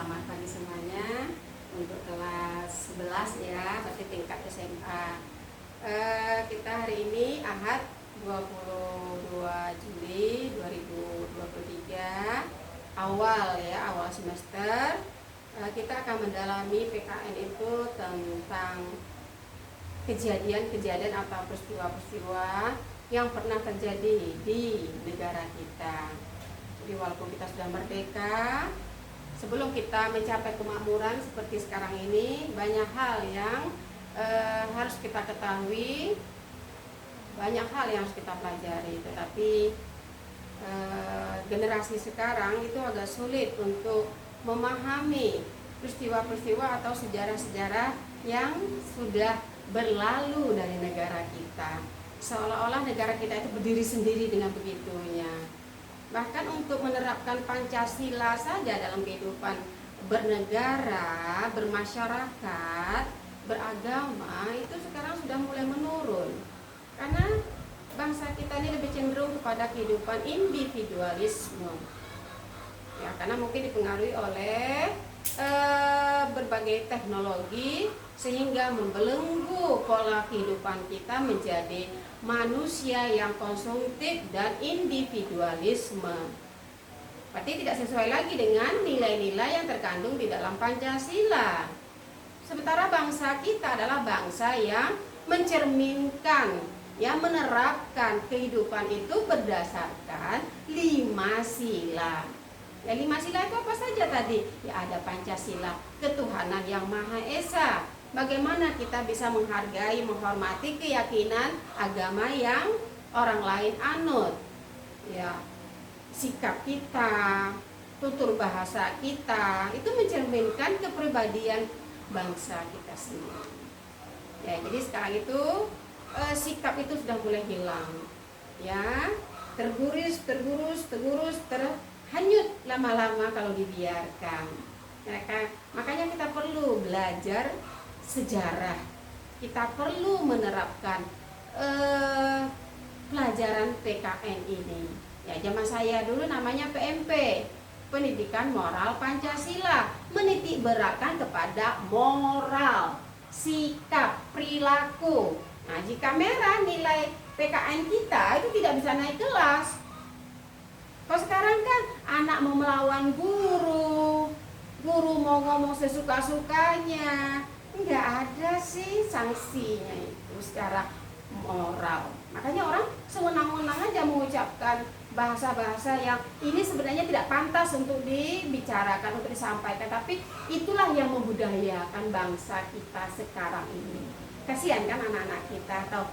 selamat pagi semuanya. Untuk kelas 11 ya, berarti tingkat SMA. Kita hari ini Ahad 22 Juli 2023, awal semester. Kita akan mendalami PKN itu tentang kejadian-kejadian atau peristiwa-peristiwa yang pernah terjadi di negara kita. Jadi walaupun kita sudah merdeka, sebelum kita mencapai kemakmuran seperti sekarang ini, banyak hal yang harus kita ketahui, banyak hal yang harus kita pelajari. Tetapi generasi sekarang itu agak sulit untuk memahami peristiwa-peristiwa atau sejarah-sejarah yang sudah berlalu dari negara kita. Seolah-olah negara kita itu berdiri sendiri dengan begitunya. Bahkan untuk menerapkan Pancasila saja dalam kehidupan bernegara, bermasyarakat, beragama, itu sekarang sudah mulai menurun. Karena bangsa kita ini lebih cenderung kepada kehidupan individualisme. Ya, karena mungkin dipengaruhi oleh berbagai teknologi, sehingga membelenggu pola kehidupan kita menjadi manusia yang konsumtif dan individualisme. Berarti tidak sesuai lagi dengan nilai-nilai yang terkandung di dalam Pancasila. Sementara bangsa kita adalah bangsa yang mencerminkan, yang menerapkan kehidupan itu berdasarkan 5 sila. Ya, 5 sila itu apa saja tadi? Ya, ada Pancasila, ketuhanan yang Maha Esa. Bagaimana kita bisa menghargai, menghormati keyakinan agama yang orang lain anut. Ya, sikap kita, tutur bahasa kita, itu mencerminkan kepribadian bangsa kita sendiri. Ya, jadi sekarang itu sikap itu sudah mulai hilang. Ya, terhanyut lama-lama kalau dibiarkan. Makanya kita perlu belajar sejarah. Kita perlu menerapkan pelajaran PKN ini. Ya, zaman saya dulu namanya PMP, Pendidikan Moral Pancasila, menitik beratkan kepada moral, sikap, perilaku. Nah, jika merah nilai PKN kita itu tidak bisa naik kelas. Kalau sekarang kan anak mau melawan guru mau ngomong sesuka-sukanya, nggak ada sih sanksinya itu secara moral. Makanya orang sewenang-wenang aja mengucapkan bahasa-bahasa yang ini sebenarnya tidak pantas untuk dibicarakan, untuk disampaikan. Tapi itulah yang membudayakan bangsa kita sekarang ini. Kasihan kan anak-anak kita atau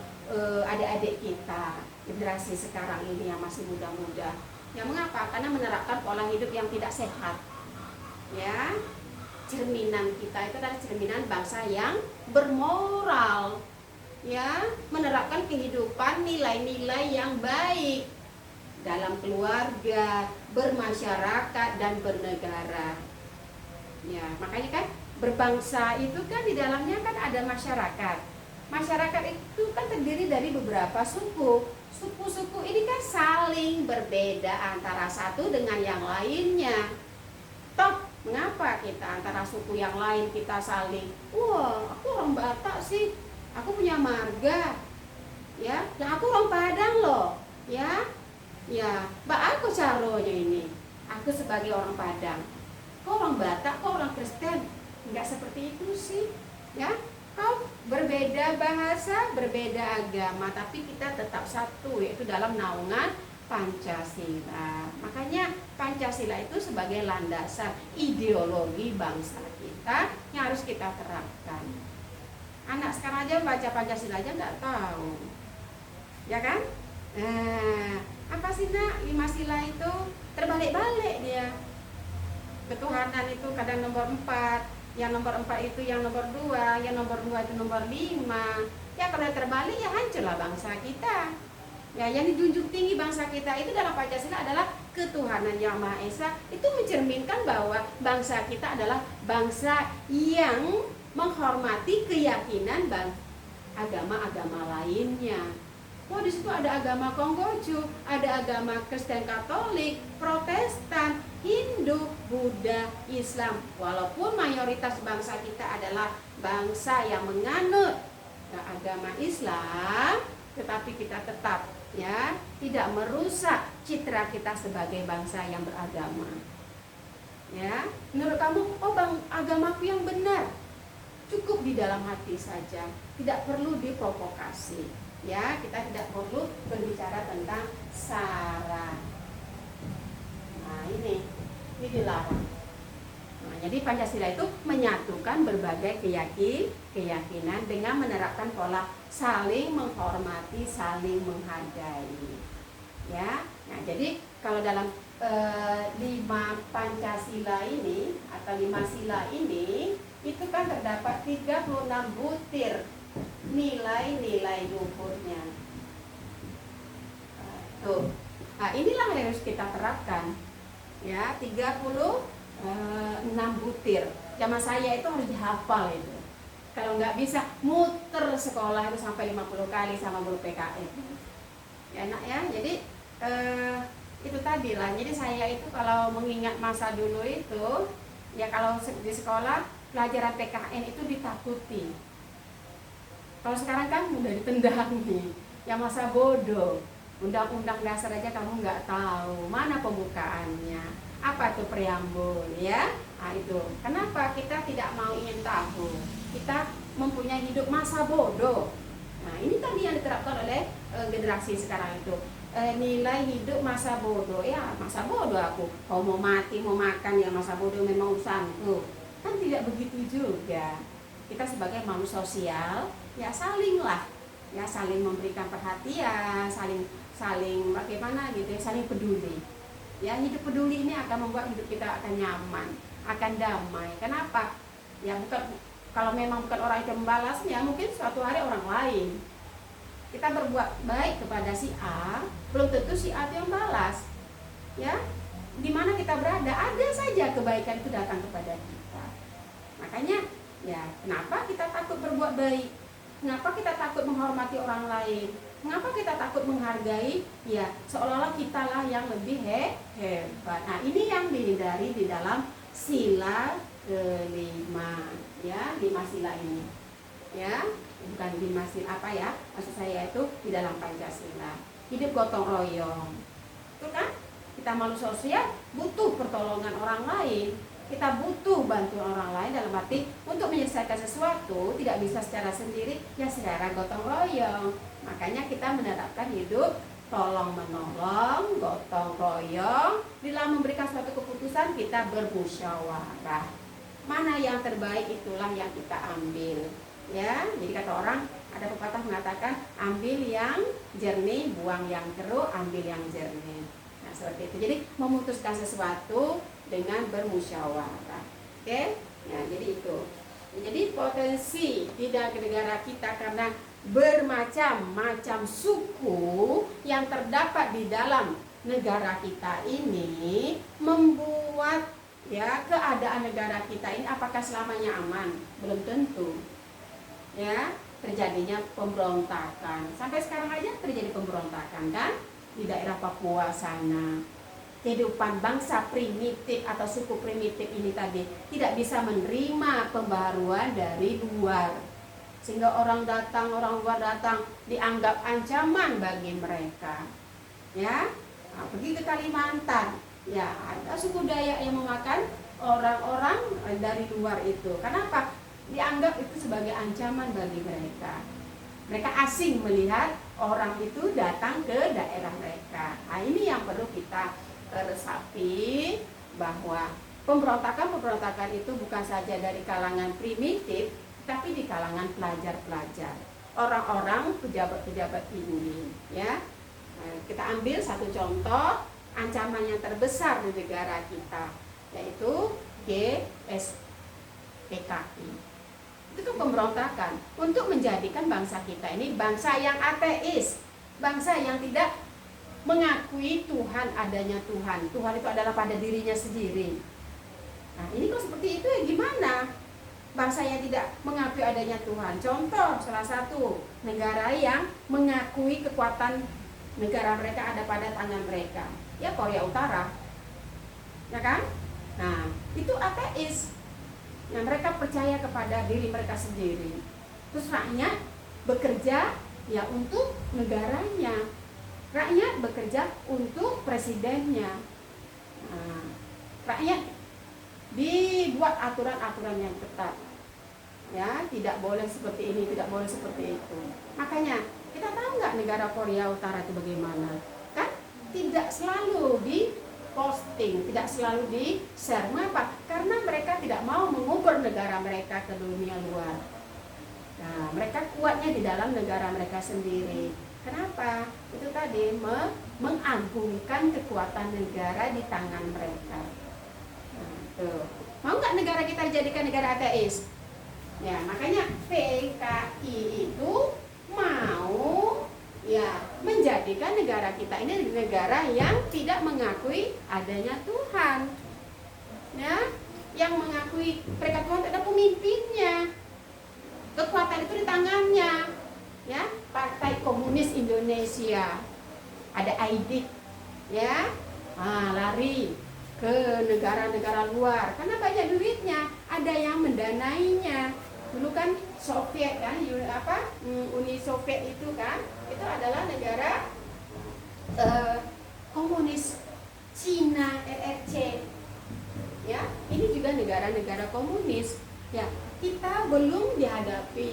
adik-adik kita, generasi sekarang ini yang masih muda-muda. Ya, mengapa? Karena menerapkan pola hidup yang tidak sehat. Ya, cerminan kita itu adalah cerminan bangsa yang bermoral. Ya, menerapkan kehidupan nilai-nilai yang baik dalam keluarga, bermasyarakat dan bernegara. Ya, makanya kan berbangsa itu kan di dalamnya kan ada masyarakat. Masyarakat itu kan terdiri dari beberapa suku. Suku-suku ini kan saling berbeda antara satu dengan yang lainnya. Toh, mengapa kita antara suku yang lain kita saling, wah, aku orang Batak sih, aku punya marga. Ya, aku orang Padang loh. Ya, aku caronya ini. Aku sebagai orang Padang. Kau orang Batak, kau orang Kristen. Enggak seperti itu sih. Ya, kau berbeda bahasa, berbeda agama, tapi kita tetap satu, yaitu dalam naungan Pancasila. Makanya Pancasila itu sebagai landasan ideologi bangsa kita yang harus kita terapkan. Anak sekarang aja baca Pancasila aja nggak tahu, ya kan? Nah, apa sih nak 5 sila itu? Terbalik-balik dia. Ketuhanan itu kadang nomor 4, yang nomor 4 itu yang nomor 2, yang nomor 2 itu nomor 5. Ya, kalau terbalik ya hancurlah bangsa kita. Ya, yang dijunjung tinggi bangsa kita itu dalam Pancasila adalah ketuhanan yang Maha Esa. Itu mencerminkan bahwa bangsa kita adalah bangsa yang menghormati keyakinan agama-agama lainnya. Oh, di situ ada agama Konghucu, ada agama Kristen Katolik, Protestan, Hindu. Hindu, Buddha, Islam. Walaupun mayoritas bangsa kita adalah bangsa yang menganut agama Islam, tetapi kita tetap ya tidak merusak citra kita sebagai bangsa yang beragama. Ya, menurut kamu, oh bang, agamaku yang benar, cukup di dalam hati saja, tidak perlu diprovokasi. Ya, kita tidak perlu berbicara tentang sara. Nah, ini dilarang. Nah, jadi Pancasila itu menyatukan berbagai keyakinan dengan menerapkan pola saling menghormati, saling menghargai. Ya, nah jadi kalau dalam 5 Pancasila ini atau 5 sila ini itu kan terdapat 36 butir nilai-nilai luhurnya. Tuh. Nah, inilah yang harus kita terapkan. Ya, 36 butir. Zaman saya itu harus dihafal itu. Kalau nggak bisa muter sekolah itu sampai 50 kali sama guru PKN. Ya, enak ya. Jadi itu tadi lah. Jadi saya itu kalau mengingat masa dulu itu, ya kalau di sekolah pelajaran PKN itu ditakuti. Kalau sekarang kan udah ditendang nih. Ya masa bodoh. Undang-undang dasar aja kamu nggak tahu. Mana pembukaannya? Apa itu preambul ya? Nah itu. Kenapa kita tidak mau ingin tahu? Kita mempunyai hidup masa bodoh. Nah ini tadi yang diterapkan oleh generasi sekarang itu. Nilai hidup masa bodoh. Ya masa bodoh aku. Kalau mau mati, mau makan ya masa bodoh memang urusanku. Kan tidak begitu juga. Kita sebagai manusia sosial ya salinglah. Ya saling memberikan perhatian, saling bagaimana gitu ya, saling peduli. Ya hidup peduli ini akan membuat hidup kita akan nyaman, akan damai. Kenapa? Ya bukan, kalau memang bukan orang itu membalasnya, mungkin suatu hari orang lain. Kita berbuat baik kepada si A, belum tentu si A itu yang balas. Ya, di mana kita berada, ada saja kebaikan itu datang kepada kita. Makanya, ya kenapa kita takut berbuat baik? Mengapa kita takut menghormati orang lain? Mengapa kita takut menghargai? Ya, seolah-olah kitalah yang lebih hebat. Nah, ini yang dihindari di dalam sila kelima, ya, 5 sila ini. Ya, bukan 5 sila apa ya? Maksud saya itu di dalam Pancasila. Hidup gotong royong. Itu kan? Kita manusia sosial butuh pertolongan orang lain. Kita butuh bantuan orang lain dalam arti untuk menyelesaikan sesuatu tidak bisa secara sendiri, ya secara gotong royong. Makanya kita menerapkan hidup tolong menolong, gotong royong. Dalam memberikan suatu keputusan kita bermusyawarah. Mana yang terbaik itulah yang kita ambil. Ya, jadi kata orang, ada pepatah mengatakan ambil yang jernih, buang yang keruh, ambil yang jernih. Nah, seperti itu. Jadi memutuskan sesuatu dengan bermusyawarah. Oke? Nah, jadi itu. Jadi potensi di negara kita karena bermacam-macam suku yang terdapat di dalam negara kita ini membuat ya keadaan negara kita ini apakah selamanya aman? Belum tentu. Ya, terjadinya pemberontakan. Sampai sekarang aja terjadi pemberontakan kan di daerah Papua sana. Kehidupan bangsa primitif atau suku primitif ini tadi tidak bisa menerima pembaharuan dari luar, sehingga orang luar datang dianggap ancaman bagi mereka. Ya, nah, pergi ke Kalimantan, ya ada suku Dayak yang memakan orang-orang dari luar itu. Kenapa? Dianggap itu sebagai ancaman bagi mereka. Mereka asing melihat orang itu datang ke daerah mereka. Nah, ini yang perlu kita resapi, bahwa pemberontakan itu bukan saja dari kalangan primitif, tapi di kalangan pelajar-pelajar, orang-orang pejabat-pejabat tinggi. Ya, kita ambil satu contoh ancaman yang terbesar di negara kita, yaitu GSPKI. Itu kan pemberontakan untuk menjadikan bangsa kita ini bangsa yang ateis, bangsa yang tidak mengakui Tuhan, adanya Tuhan. Tuhan itu adalah pada dirinya sendiri. Nah, ini kalau seperti itu ya gimana? Bangsa yang tidak mengakui adanya Tuhan. Contoh salah satu negara yang mengakui kekuatan negara mereka ada pada tangan mereka. Ya Korea Utara. Ya kan? Nah, itu ateis. Nah, mereka percaya kepada diri mereka sendiri. Terus rakyat bekerja ya untuk negaranya. Rakyat bekerja untuk presidennya. Nah, rakyat dibuat aturan-aturan yang ketat. Ya, tidak boleh seperti ini, tidak boleh seperti itu. Makanya, kita tahu nggak negara Korea Utara itu bagaimana? Kan tidak selalu di posting, tidak selalu di share. Mengapa? Karena mereka tidak mau mengukur negara mereka ke dunia luar. Nah, mereka kuatnya di dalam negara mereka sendiri. Kenapa? Itu tadi mengagungkan kekuatan negara di tangan mereka. Nah, tuh. Mau nggak negara kita dijadikan negara ateis? Ya, makanya PKI itu mau ya menjadikan negara kita ini negara yang tidak mengakui adanya Tuhan. Ya, yang mengakui mereka Tuhan ada pemimpinnya. Kekuatan itu di tangannya. Ya, Partai Komunis Indonesia. Ada ID, ya. Lari ke negara-negara luar karena banyak duitnya, ada yang mendanainya. Dulu kan Soviet kan, Uni Soviet itu kan, itu adalah negara komunis. Cina, RRC, ya, ini juga negara-negara komunis. Ya, kita belum dihadapi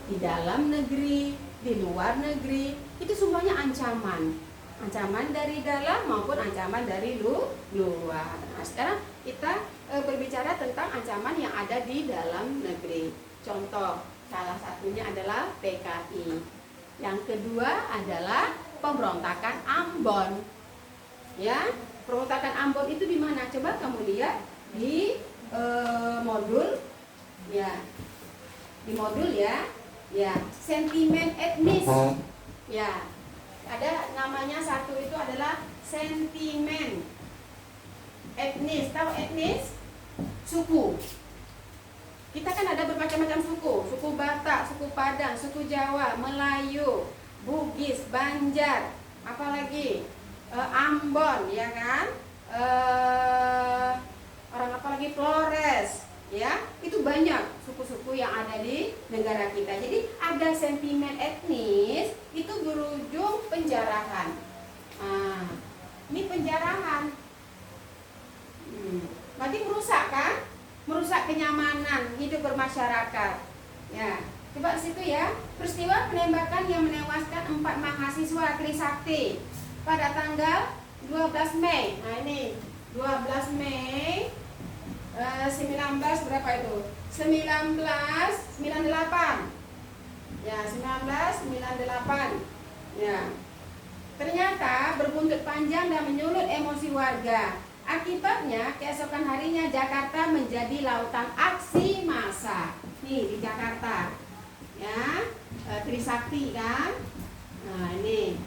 di dalam negeri, di luar negeri, itu semuanya ancaman. Ancaman dari dalam maupun ancaman dari luar. Nah, sekarang kita berbicara tentang ancaman yang ada di dalam negeri. Contoh, salah satunya adalah PKI. Yang kedua adalah pemberontakan Ambon. Ya, pemberontakan Ambon itu di mana? Coba kamu lihat di modul, ya, di modul ya, sentimen etnis, ya. Ada namanya satu itu adalah sentimen etnis. Tahu etnis? Suku. Kita kan ada bermacam-macam suku. Suku Batak, suku Padang, suku Jawa, Melayu, Bugis, Banjar, apalagi Ambon, ya kan? Orang apalagi Flores, ya. Itu banyak suku-suku yang ada di negara kita. Jadi ada sentimen etnis itu berujung penjarahan. Nah, ini penjarahan. Berarti merusak kan? Merusak kenyamanan hidup bermasyarakat. Ya, coba situ ya. Peristiwa penembakan yang menewaskan 4 mahasiswa Trisakti pada tanggal 12 Mei. Nah, ini 12 Mei 19 berapa itu? 1998. Ya, 1998. Ya. Ternyata berbuntut panjang dan menyulut emosi warga. Akibatnya keesokan harinya Jakarta menjadi lautan aksi massa. Nih di Jakarta. Ya, Trisakti kan? Nah, ini.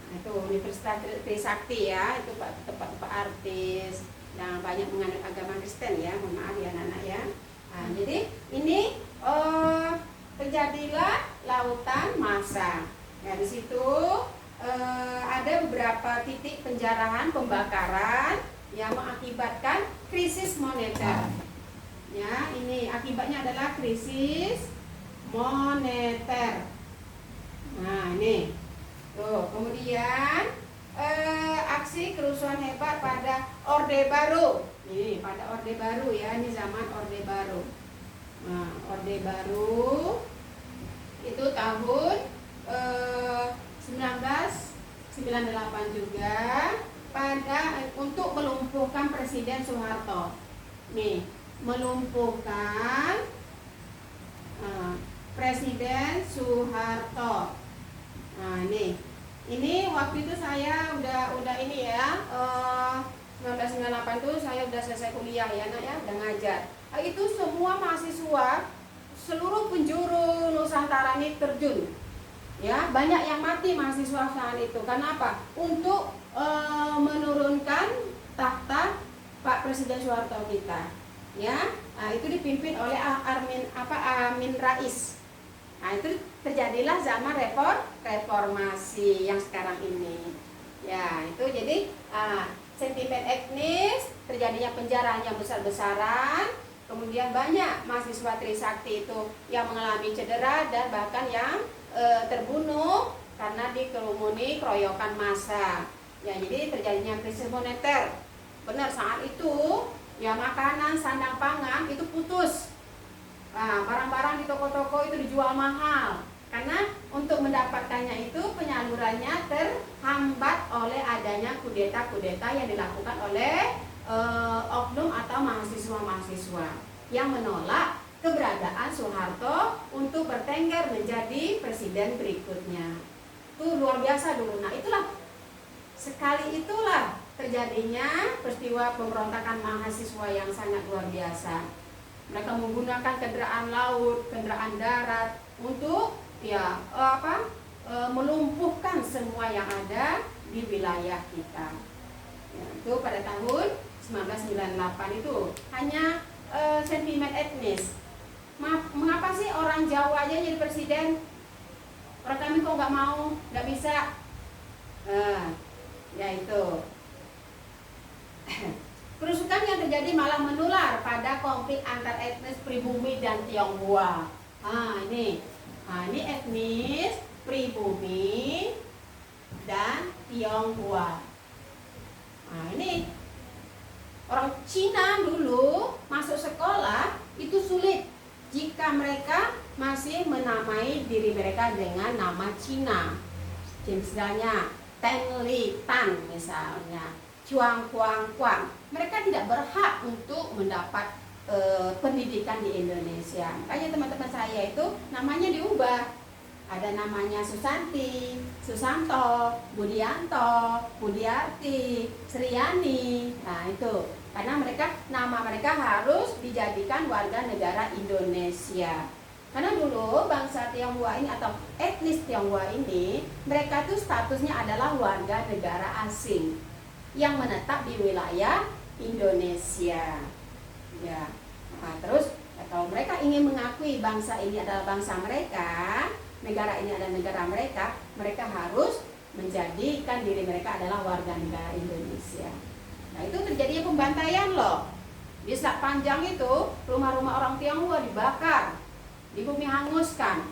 Itu Universitas Trisakti ya, itu tempat-tempat artis yang banyak menganut agama Kristen ya, mohon maaf ya anak-anak ya. Nah, jadi ini terjadilah lautan massa. Ya, di situ ada beberapa titik penjarahan, pembakaran yang mengakibatkan krisis moneter. Ya, ini akibatnya adalah krisis moneter. Nah, ini. Tuh, kemudian aksi kerusuhan hebat pada Orde Baru. Ini pada Orde Baru ya, ini zaman Orde Baru. Nah, Orde Baru itu tahun 1998 juga untuk melumpuhkan Presiden Soeharto. Nih, melumpuhkan Presiden Soeharto. Nah, ini waktu itu saya udah ini ya, 1998 itu saya udah selesai kuliah ya, nak ya, udah ngajar. Nah, itu semua mahasiswa seluruh penjuru Nusantara ini terjun. Ya, banyak yang mati mahasiswa saat itu. Karena apa? Untuk menurunkan takhta Pak Presiden Soeharto kita. Ya, nah, itu dipimpin oleh Amin Rais. Nah, itu terjadilah zaman reformasi yang sekarang ini. Ya, itu jadi sentimen etnis, terjadinya penjarahan yang besar-besaran, kemudian banyak mahasiswa Trisakti itu yang mengalami cedera dan bahkan yang terbunuh karena dikerumuni keroyokan massa. Ya, jadi terjadinya krisis moneter. Benar, saat itu ya makanan, sandang pangan itu putus. Nah, barang-barang di toko-toko itu dijual mahal. Karena untuk mendapatkannya itu penyalurannya terhambat oleh adanya kudeta-kudeta yang dilakukan oleh oknum atau mahasiswa-mahasiswa yang menolak keberadaan Soeharto untuk bertengger menjadi presiden berikutnya. Itu luar biasa dulu. Nah, itulah terjadinya peristiwa pemberontakan mahasiswa yang sangat luar biasa. Mereka menggunakan kendaraan laut, kendaraan darat untuk melumpuhkan semua yang ada di wilayah kita. Ya, itu pada tahun 1998 itu hanya sentimen etnis. Mengapa sih orang Jawa aja jadi presiden? Orang kami kok nggak mau, nggak bisa? Ya itu. Kerusukan yang terjadi malah menular pada konflik antar etnis pribumi dan Tionghoa. Ini etnis pribumi dan Tionghoa. Nah, ini orang Cina dulu masuk sekolah itu sulit jika mereka masih menamai diri mereka dengan nama Cina. Misalnya Teng Li Tan misalnya, Chuang Kuang Kuang. Mereka tidak berhak untuk mendapat pendidikan di Indonesia. Makanya teman-teman saya itu namanya diubah. Ada namanya Susanti, Susanto, Budianto, Budiarti, Sriani. Nah, itu karena nama mereka harus dijadikan warga negara Indonesia. Karena dulu bangsa Tionghoa ini atau etnis Tionghoa ini, mereka itu statusnya adalah warga negara asing yang menetap di wilayah Indonesia. Ya. Nah, terus kalau mereka ingin mengakui bangsa ini adalah bangsa mereka, negara ini adalah negara mereka, mereka harus menjadikan diri mereka adalah warga negara Indonesia. Nah, itu terjadinya pembantaian loh. Di Selat Panjang itu rumah-rumah orang Tionghoa dibakar, di bumi hanguskan.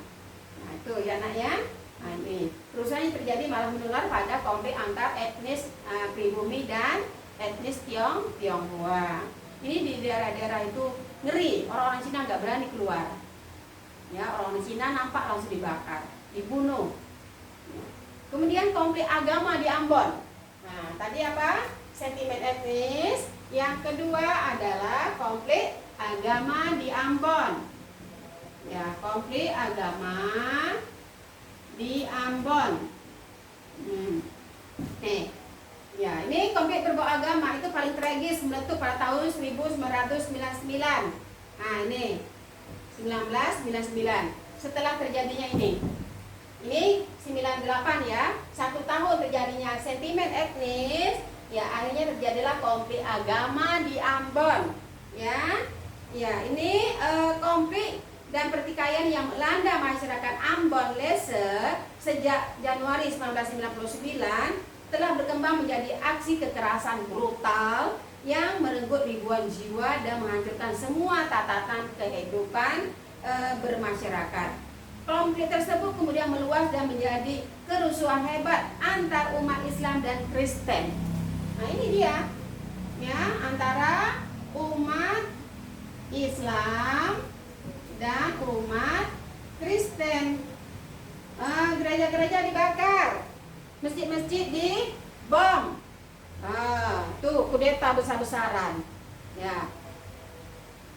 Nah, itu ya nak ya. Nah, ini kerusuhan yang terjadi malah menular pada konflik antar etnis pribumi dan etnis Tionghoa. Ini di daerah-daerah itu ngeri, orang-orang Cina nggak berani keluar. Ya, orang Cina nampak langsung dibakar, dibunuh. Kemudian konflik agama di Ambon. Nah, tadi apa? Sentimen etnis. Yang kedua adalah konflik agama di Ambon. Ya, konflik agama di Ambon. Ya, ini konflik berbau agama itu paling tragis meletup pada tahun 1999. Nah, ini 1999. Setelah terjadinya ini 98 ya, 1 tahun terjadinya sentimen etnis, ya akhirnya terjadilah konflik agama di Ambon. Ya, ini konflik dan pertikaian yang melanda masyarakat Ambon Lese sejak Januari 1999 telah berkembang menjadi aksi kekerasan brutal yang merenggut ribuan jiwa dan menghancurkan semua tatanan kehidupan bermasyarakat. Konflik tersebut kemudian meluas dan menjadi kerusuhan hebat antar umat Islam dan Kristen. Nah, ini dia ya, antara umat Islam dan umat Kristen. Gereja-gereja dibakar, masjid-masjid dibom. Tuh kudeta besar-besaran. Ya.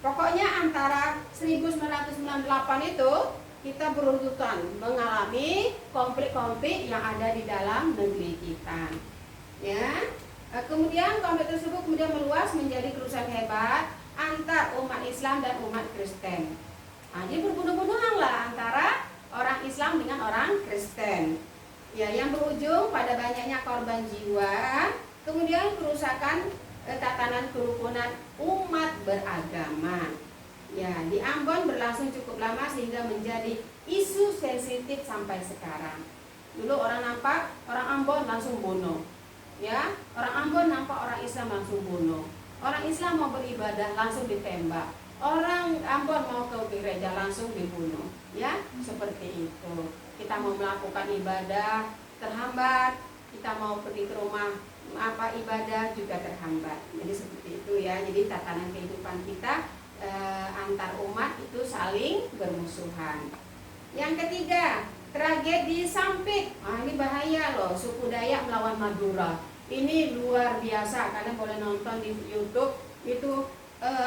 Pokoknya antara 1998 itu kita berurutan mengalami konflik-konflik yang ada di dalam negeri kita. Ya. Kemudian konflik tersebut kemudian meluas menjadi kerusuhan hebat antar umat Islam dan umat Kristen. Nah, jadi berbunuh-bunuhan lah antara orang Islam dengan orang Kristen. Ya, yang berujung pada banyaknya korban jiwa, kemudian kerusakan tatanan kerukunan umat beragama. Ya, di Ambon berlangsung cukup lama sehingga menjadi isu sensitif sampai sekarang. Dulu orang nampak orang Ambon langsung bunuh. ya. Orang Ambon nampak orang Islam langsung bunuh. Orang Islam mau beribadah langsung ditembak. Orang Ambon mau ke gereja langsung dibunuh, ya. Seperti itu. Kita mau melakukan ibadah terhambat, kita mau pergi ke rumah ibadah juga terhambat. Jadi seperti itu ya. Jadi tatanan kehidupan kita antar umat itu saling bermusuhan. Yang ketiga, tragedi Sampit. Ini bahaya loh, suku Dayak melawan Madura. Ini luar biasa. Kalian boleh nonton di YouTube. Itu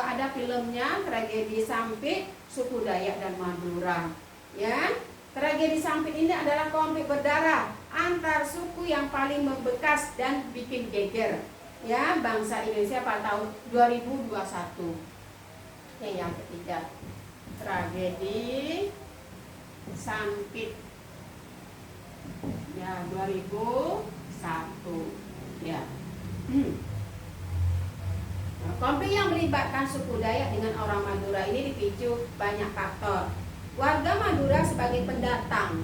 ada filmnya, tragedi Sampit, suku Dayak dan Madura. Ya, tragedi Sampit ini adalah konflik berdarah antar suku yang paling membekas dan bikin geger, ya, bangsa Indonesia pada tahun 2021. Yang ketiga, tragedi Sampit, ya, 2001, ya. Konflik yang melibatkan suku Dayak dengan orang Madura ini dipicu banyak faktor. Warga Madura sebagai pendatang,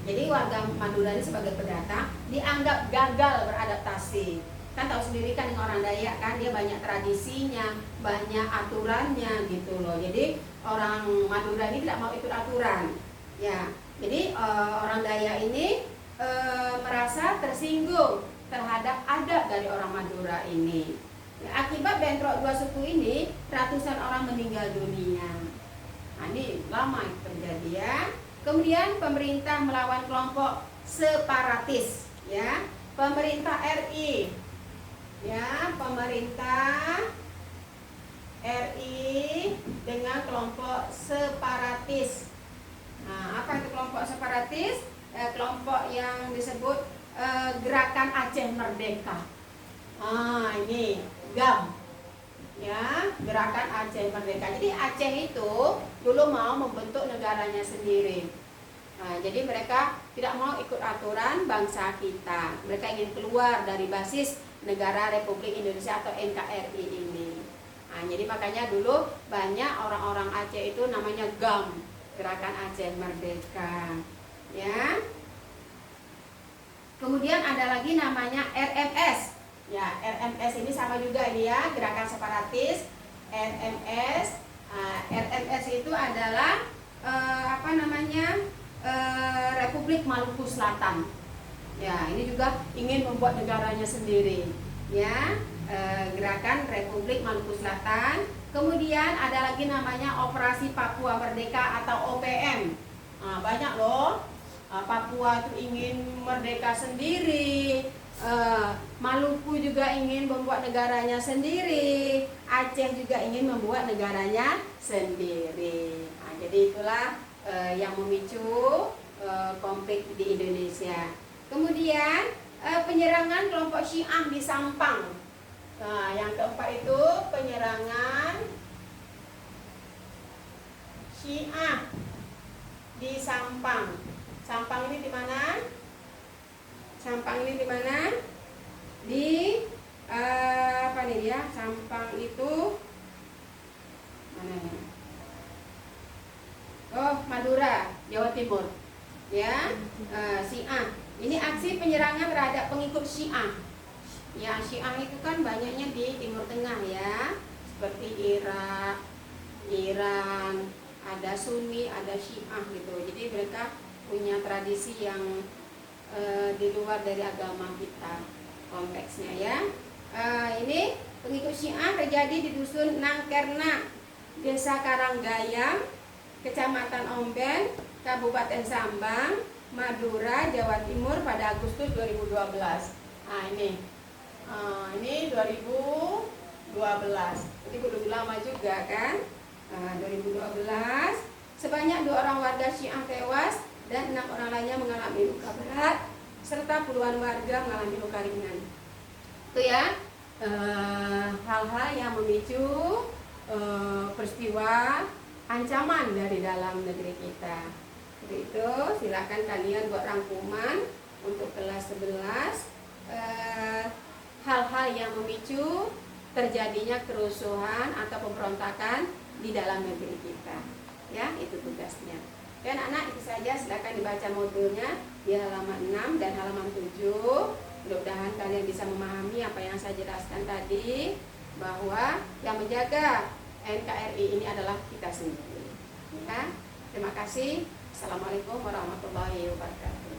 jadi warga Madura ini sebagai pendatang dianggap gagal beradaptasi. Kan tahu sendiri kan orang Dayak kan, dia banyak tradisinya, banyak aturannya gitu loh. Jadi orang Madura ini tidak mau ikut aturan, ya. Jadi orang Dayak ini merasa tersinggung terhadap adat dari orang Madura ini. Ya, akibat bentrok dua suku ini, ratusan orang meninggal dunia. Nah, ini lama terjadi ya. Kemudian pemerintah melawan kelompok separatis, ya. Pemerintah RI, ya, pemerintah RI dengan kelompok separatis. Nah, apa itu kelompok separatis? Kelompok yang disebut Gerakan Aceh Merdeka. Ini GAM, ya, Gerakan Aceh Merdeka. Jadi Aceh itu dulu mau membentuk negaranya sendiri. Jadi mereka tidak mau ikut aturan bangsa kita. Mereka ingin keluar dari basis negara Republik Indonesia atau NKRI ini. Jadi makanya dulu banyak orang-orang Aceh itu namanya GAM, Gerakan Aceh Merdeka, ya. Kemudian ada lagi namanya RMS. Ya, RMS ini sama juga ini ya, Gerakan Separatis. RMS, RMS itu adalah Republik Maluku Selatan. Ya, ini juga ingin membuat negaranya sendiri. Ya, Gerakan Republik Maluku Selatan. Kemudian ada lagi namanya Operasi Papua Merdeka atau OPM. Banyak loh. Papua itu ingin merdeka sendiri. Maluku juga ingin membuat negaranya sendiri. Aceh juga ingin membuat negaranya sendiri. Jadi itulah yang memicu konflik di Indonesia. Kemudian penyerangan kelompok Syiah di Sampang. Yang keempat itu penyerangan Syiah di Sampang. Sampang ini di mana? Sampang ini di mana? Di apa nih ya? Sampang itu mana ya? Oh, Madura, Jawa Timur. Ya, Syiah. Ini aksi penyerangan terhadap pengikut Syiah. Ya, Syiah itu kan banyaknya di Timur Tengah ya, seperti Irak, Iran, ada Sunni, ada Syiah gitu. Jadi mereka punya tradisi yang di luar dari agama kita konteksnya ya. Ini pengikut Syiah terjadi di dusun Nangkerna, Desa Karanggayam, Kecamatan Omben, Kabupaten Sambang, Madura, Jawa Timur pada Agustus 2012. Ini 2012. Jadi udah lama juga kan? 2012 sebanyak 2 orang warga Syiah tewas dan 6 orang lainnya mengalami luka berat serta puluhan warga mengalami luka ringan. Itu ya hal-hal yang memicu peristiwa ancaman dari dalam negeri kita. Jadi itu silakan kalian buat rangkuman untuk kelas 11 hal-hal yang memicu terjadinya kerusuhan atau pemberontakan di dalam negeri kita. Ya, itu tugasnya. Dan anak itu saja, silakan dibaca modulnya di halaman 6 dan halaman 7. Mudah-mudahan kalian bisa memahami apa yang saya jelaskan tadi, bahwa yang menjaga NKRI ini adalah kita sendiri. Ya, terima kasih. Assalamualaikum warahmatullahi wabarakatuh.